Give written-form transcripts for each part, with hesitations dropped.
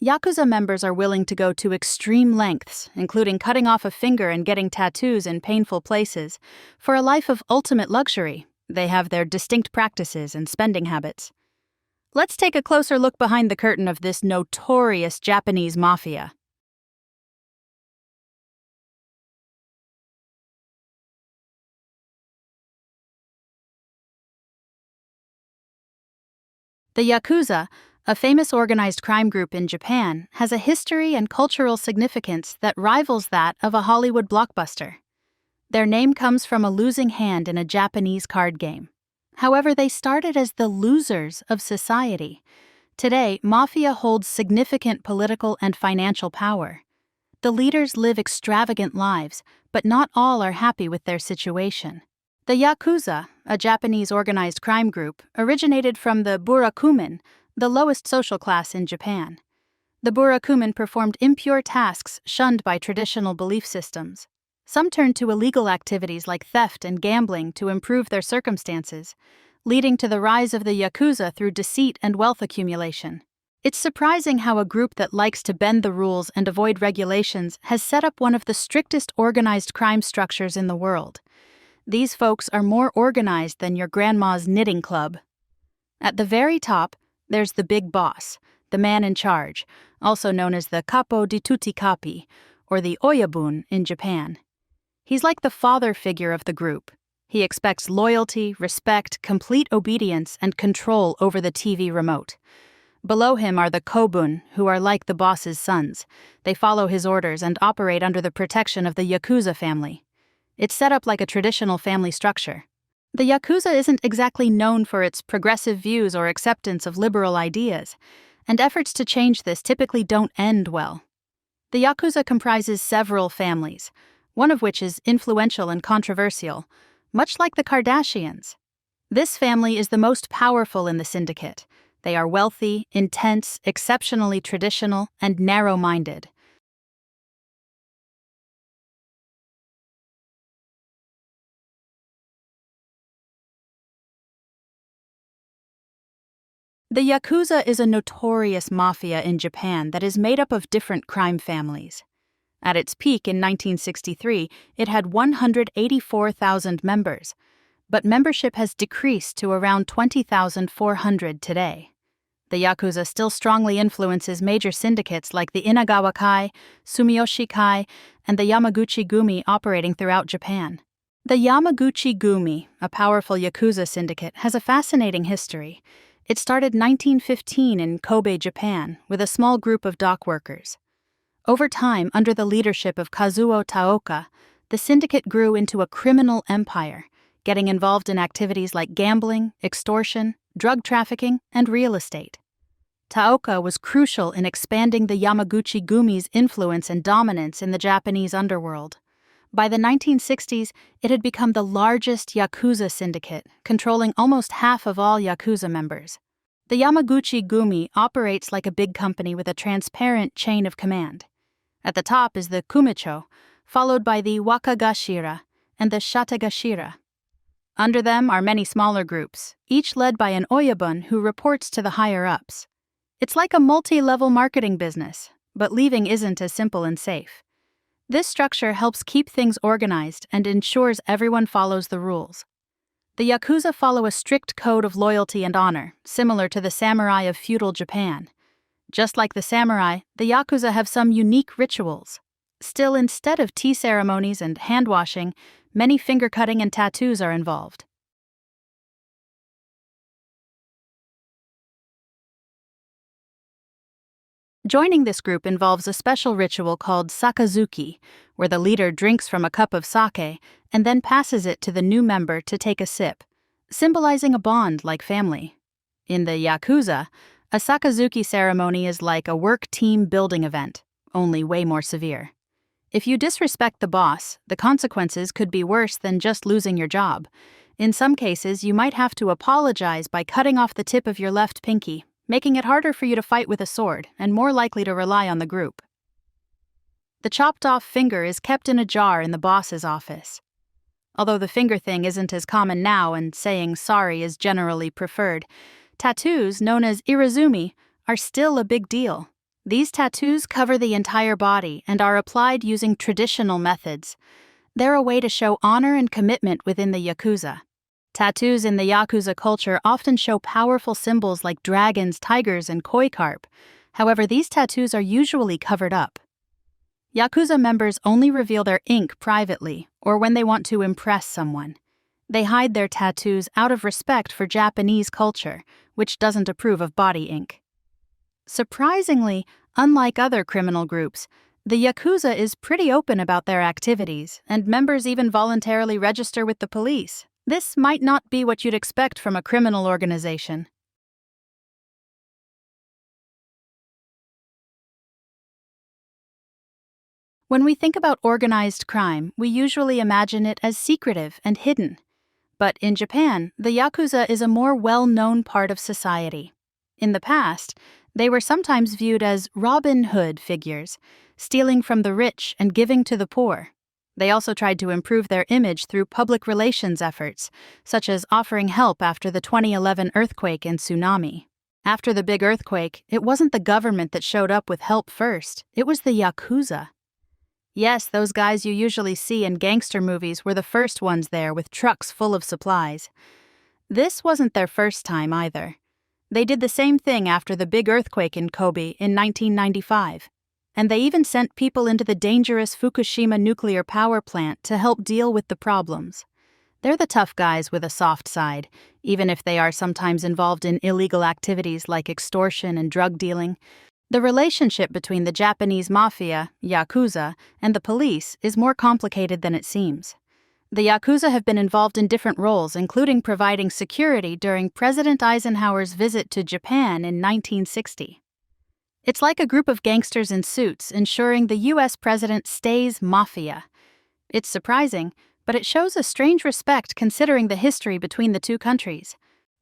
Yakuza members are willing to go to extreme lengths, including cutting off a finger and getting tattoos in painful places, for a life of ultimate luxury. They have their distinct practices and spending habits. Let's take a closer look behind the curtain of this notorious Japanese mafia. The Yakuza, a famous organized crime group in Japan, has a history and cultural significance that rivals that of a Hollywood blockbuster. Their name comes from a losing hand in a Japanese card game. However, they started as the losers of society. Today, mafia holds significant political and financial power. The leaders live extravagant lives, but not all are happy with their situation. The Yakuza, a Japanese organized crime group, originated from the burakumin, the lowest social class in Japan. The burakumin performed impure tasks shunned by traditional belief systems. Some turned to illegal activities like theft and gambling to improve their circumstances, leading to the rise of the Yakuza through deceit and wealth accumulation. It's surprising how a group that likes to bend the rules and avoid regulations has set up one of the strictest organized crime structures in the world. These folks are more organized than your grandma's knitting club. At the very top, there's the big boss, the man in charge, also known as the capo di tutti capi, or the oyabun in Japan. He's like the father figure of the group. He expects loyalty, respect, complete obedience, and control over the TV remote. Below him are the kobun, who are like the boss's sons. They follow his orders and operate under the protection of the Yakuza family. It's set up like a traditional family structure. The Yakuza isn't exactly known for its progressive views or acceptance of liberal ideas, and efforts to change this typically don't end well. The Yakuza comprises several families, one of which is influential and controversial, much like the Kardashians. This family is the most powerful in the syndicate. They are wealthy, intense, exceptionally traditional, and narrow-minded. The Yakuza is a notorious mafia in Japan that is made up of different crime families. At its peak in 1963, it had 184,000 members, but membership has decreased to around 20,400 today. The Yakuza still strongly influences major syndicates like the Inagawa Kai, Sumiyoshi Kai, and the Yamaguchi Gumi operating throughout Japan. The Yamaguchi Gumi, a powerful Yakuza syndicate, has a fascinating history. It started 1915 in Kobe, Japan, with a small group of dock workers. Over time, under the leadership of Kazuo Taoka, the syndicate grew into a criminal empire, getting involved in activities like gambling, extortion, drug trafficking, and real estate. Taoka was crucial in expanding the Yamaguchi Gumi's influence and dominance in the Japanese underworld. By the 1960s, it had become the largest Yakuza syndicate, controlling almost half of all Yakuza members. The Yamaguchi Gumi operates like a big company with a transparent chain of command. At the top is the Kumicho, followed by the Wakagashira and the Shatagashira. Under them are many smaller groups, each led by an oyabun who reports to the higher-ups. It's like a multi-level marketing business, but leaving isn't as simple and safe. This structure helps keep things organized and ensures everyone follows the rules. The Yakuza follow a strict code of loyalty and honor, similar to the samurai of feudal Japan. Just like the samurai, the Yakuza have some unique rituals. Still, instead of tea ceremonies and hand-washing, many finger-cutting and tattoos are involved. Joining this group involves a special ritual called sakazuki, where the leader drinks from a cup of sake and then passes it to the new member to take a sip, symbolizing a bond like family. In the Yakuza, a sakazuki ceremony is like a work team building event, only way more severe. If you disrespect the boss, the consequences could be worse than just losing your job. In some cases, you might have to apologize by cutting off the tip of your left pinky, making it harder for you to fight with a sword and more likely to rely on the group. The chopped-off finger is kept in a jar in the boss's office. Although the finger thing isn't as common now and saying sorry is generally preferred, tattoos, known as irizumi, are still a big deal. These tattoos cover the entire body and are applied using traditional methods. They're a way to show honor and commitment within the Yakuza. Tattoos in the Yakuza culture often show powerful symbols like dragons, tigers, and koi carp. However, these tattoos are usually covered up. Yakuza members only reveal their ink privately or when they want to impress someone. They hide their tattoos out of respect for Japanese culture, which doesn't approve of body ink. Surprisingly, unlike other criminal groups, the Yakuza is pretty open about their activities, and members even voluntarily register with the police. This might not be what you'd expect from a criminal organization. When we think about organized crime, we usually imagine it as secretive and hidden. But in Japan, the Yakuza is a more well-known part of society. In the past, they were sometimes viewed as Robin Hood figures, stealing from the rich and giving to the poor. They also tried to improve their image through public relations efforts, such as offering help after the 2011 earthquake and tsunami. After the big earthquake, it wasn't the government that showed up with help first, it was the Yakuza. Yes, those guys you usually see in gangster movies were the first ones there with trucks full of supplies. This wasn't their first time either. They did the same thing after the big earthquake in Kobe in 1995. And they even sent people into the dangerous Fukushima nuclear power plant to help deal with the problems. They're the tough guys with a soft side, even if they are sometimes involved in illegal activities like extortion and drug dealing. The relationship between the Japanese mafia, Yakuza, and the police is more complicated than it seems. The Yakuza have been involved in different roles, including providing security during President Eisenhower's visit to Japan in 1960. It's like a group of gangsters in suits ensuring the U.S. president stays mafia. It's surprising, but it shows a strange respect considering the history between the two countries.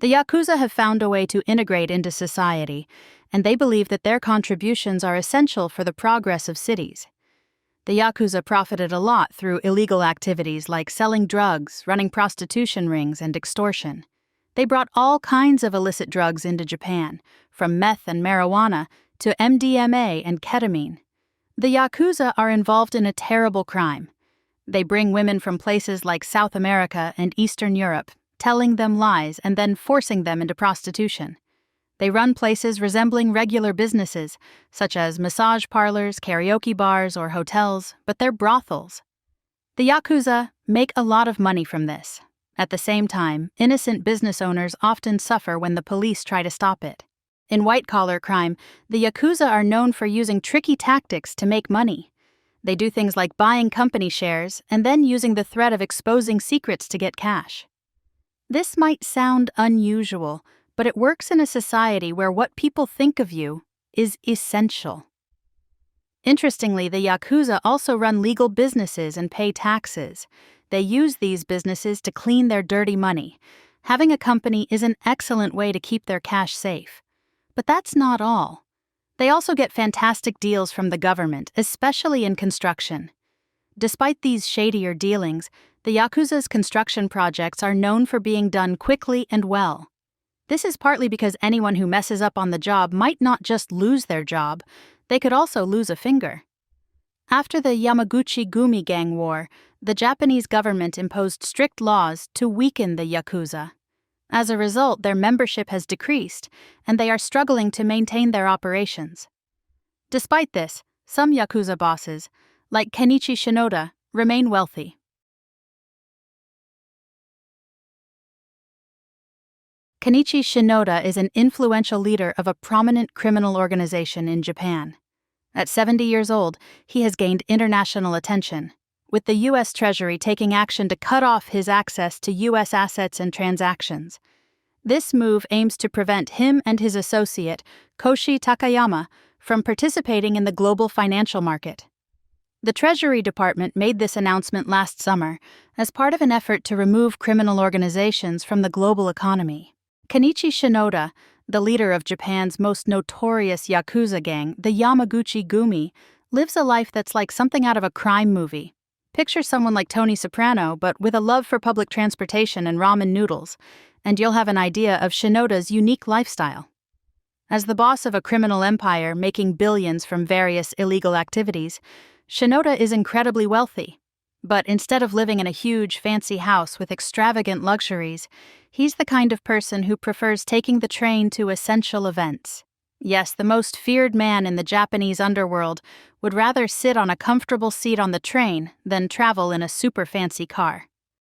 The Yakuza have found a way to integrate into society, and they believe that their contributions are essential for the progress of cities. The Yakuza profited a lot through illegal activities like selling drugs, running prostitution rings, and extortion. They brought all kinds of illicit drugs into Japan, from meth and marijuana to MDMA and ketamine. The Yakuza are involved in a terrible crime. They bring women from places like South America and Eastern Europe, telling them lies and then forcing them into prostitution. They run places resembling regular businesses, such as massage parlors, karaoke bars, or hotels, but they're brothels. The Yakuza make a lot of money from this. At the same time, innocent business owners often suffer when the police try to stop it. In white-collar crime, the Yakuza are known for using tricky tactics to make money. They do things like buying company shares and then using the threat of exposing secrets to get cash. This might sound unusual, but it works in a society where what people think of you is essential. Interestingly, the Yakuza also run legal businesses and pay taxes. They use these businesses to clean their dirty money. Having a company is an excellent way to keep their cash safe. But that's not all. They also get fantastic deals from the government, especially in construction. Despite these shadier dealings, the Yakuza's construction projects are known for being done quickly and well. This is partly because anyone who messes up on the job might not just lose their job, they could also lose a finger. After the Yamaguchi Gumi gang war, the Japanese government imposed strict laws to weaken the Yakuza. As a result, their membership has decreased, and they are struggling to maintain their operations. Despite this, some Yakuza bosses, like Kenichi Shinoda, remain wealthy. Kenichi Shinoda is an influential leader of a prominent criminal organization in Japan. At 70 years old, he has gained international attention, with the U.S. Treasury taking action to cut off his access to U.S. assets and transactions. This move aims to prevent him and his associate, Koshi Takayama, from participating in the global financial market. The Treasury Department made this announcement last summer as part of an effort to remove criminal organizations from the global economy. Kenichi Shinoda, the leader of Japan's most notorious Yakuza gang, the Yamaguchi Gumi, lives a life that's like something out of a crime movie. Picture someone like Tony Soprano, but with a love for public transportation and ramen noodles, and you'll have an idea of Shinoda's unique lifestyle. As the boss of a criminal empire making billions from various illegal activities, Shinoda is incredibly wealthy. But instead of living in a huge, fancy house with extravagant luxuries, he's the kind of person who prefers taking the train to essential events. Yes, the most feared man in the Japanese underworld would rather sit on a comfortable seat on the train than travel in a super fancy car.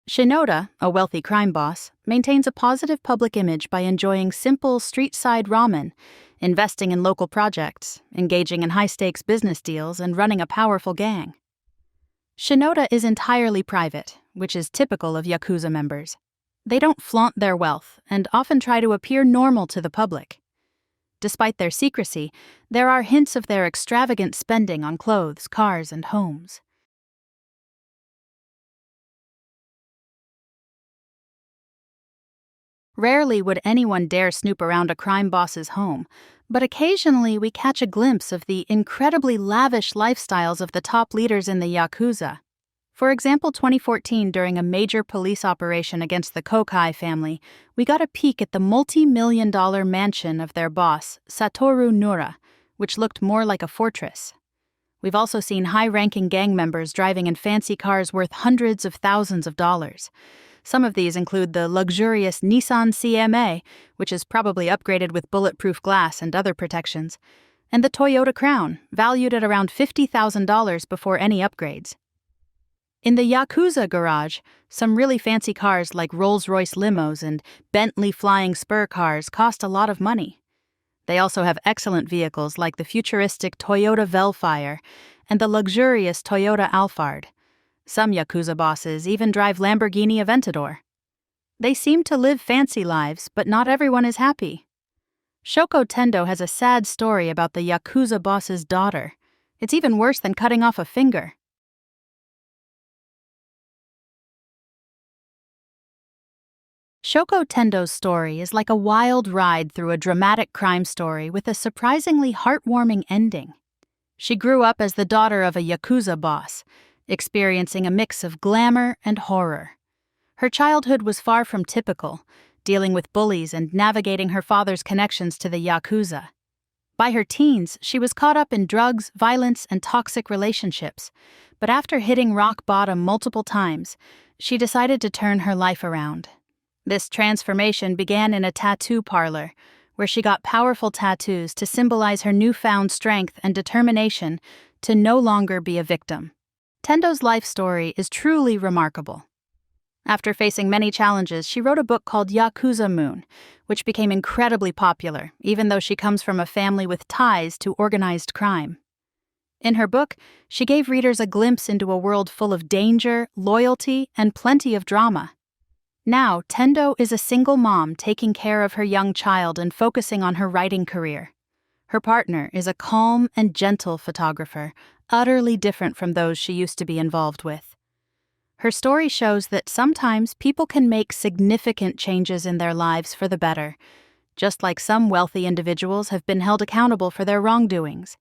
Shinoda, a wealthy crime boss, maintains a positive public image by enjoying simple street-side ramen, investing in local projects, engaging in high-stakes business deals, and running a powerful gang. Shinoda is entirely private, which is typical of Yakuza members. They don't flaunt their wealth and often try to appear normal to the public. Despite their secrecy, there are hints of their extravagant spending on clothes, cars, and homes. Rarely would anyone dare snoop around a crime boss's home, but occasionally we catch a glimpse of the incredibly lavish lifestyles of the top leaders in the Yakuza. For example, 2014, during a major police operation against the Kokai family, we got a peek at the multi-million-dollar mansion of their boss, Satoru Nura, which looked more like a fortress. We've also seen high-ranking gang members driving in fancy cars worth hundreds of thousands of dollars. Some of these include the luxurious Nissan CMA, which is probably upgraded with bulletproof glass and other protections, and the Toyota Crown, valued at around $50,000 before any upgrades. In the Yakuza garage, some really fancy cars like Rolls-Royce limos and Bentley flying spur cars cost a lot of money. They also have excellent vehicles like the futuristic Toyota Velfire and the luxurious Toyota Alphard. Some Yakuza bosses even drive Lamborghini Aventador. They seem to live fancy lives, but not everyone is happy. Shoko Tendo has a sad story about the Yakuza boss's daughter. It's even worse than cutting off a finger. Shoko Tendo's story is like a wild ride through a dramatic crime story with a surprisingly heartwarming ending. She grew up as the daughter of a Yakuza boss, experiencing a mix of glamour and horror. Her childhood was far from typical, dealing with bullies and navigating her father's connections to the Yakuza. By her teens, she was caught up in drugs, violence, and toxic relationships, but after hitting rock bottom multiple times, she decided to turn her life around. This transformation began in a tattoo parlor, where she got powerful tattoos to symbolize her newfound strength and determination to no longer be a victim. Tendo's life story is truly remarkable. After facing many challenges, she wrote a book called Yakuza Moon, which became incredibly popular, even though she comes from a family with ties to organized crime. In her book, she gave readers a glimpse into a world full of danger, loyalty, and plenty of drama. Now, Tendo is a single mom taking care of her young child and focusing on her writing career. Her partner is a calm and gentle photographer, utterly different from those she used to be involved with. Her story shows that sometimes people can make significant changes in their lives for the better, just like some wealthy individuals have been held accountable for their wrongdoings.